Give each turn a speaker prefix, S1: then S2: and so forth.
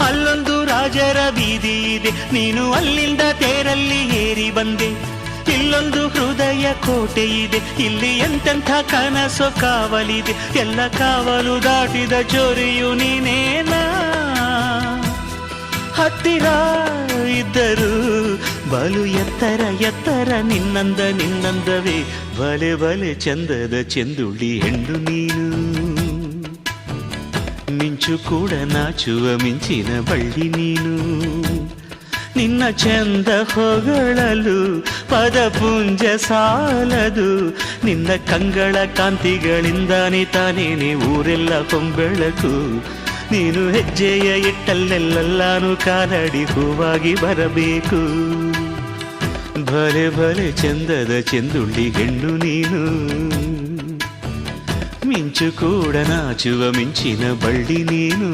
S1: ಅಲ್ಲೊಂದು ರಾಜರ ಬೀದಿ ಇದೆ, ನೀನು ಅಲ್ಲಿಂದ ತೇರಲ್ಲಿ ಏರಿ ಬಂದೆ. ಇಲ್ಲೊಂದು ಹೃದಯ ಕೋಟೆ ಇದೆ, ಇಲ್ಲಿ ಎಂತೆಂಥ ಕನಸು ಕಾವಲಿದೆ. ಎಲ್ಲ ಕಾವಲು ದಾಟಿದ ಚೋರಿಯು ನೀನೇನಾ. ಹತ್ತಿರ ಇದ್ದರು ಬಲು ಎತ್ತರ ಎತ್ತರ ನಿನ್ನಂದವೇ. ಬಲೆ ಬಲೆ ಚಂದದ ಚೆಂದುಳ್ಳಿ ಹೆಣ್ಣು ನೀನು. ಮಿಂಚು ಕೂಡ ನಾಚುವ ಮಿಂಚಿನ ಬಳ್ಳಿ ನೀನು. ನಿನ್ನ ಚಂದ ಹೊಗಳಲು ಪದಪುಂಜ ಸಾಲದು. ನಿನ್ನ ಕಂಗಳ ಕಾಂತಿಗಳಿಂದಾನೆ ತಾನೇನೆ ಊರೆಲ್ಲ ಹೊಂಬೆಳಕು. ನೀನು ಹೆಜ್ಜೆಯ ಇಟ್ಟಲ್ಲೆಲ್ಲಾನು ಕಾಲಡಿ ಹೂವಾಗಿ ಬರಬೇಕು. ಭಲೆ ಭಲೆ ಚಂದದ ಚೆಂದುಳ್ಳಿ ಹೆಣ್ಣು ನೀನು. ಮಿಂಚು ಕೂಡ ನಾಚುವ ಮಿಂಚಿನ ಬಳ್ಳಿ ನೀನು.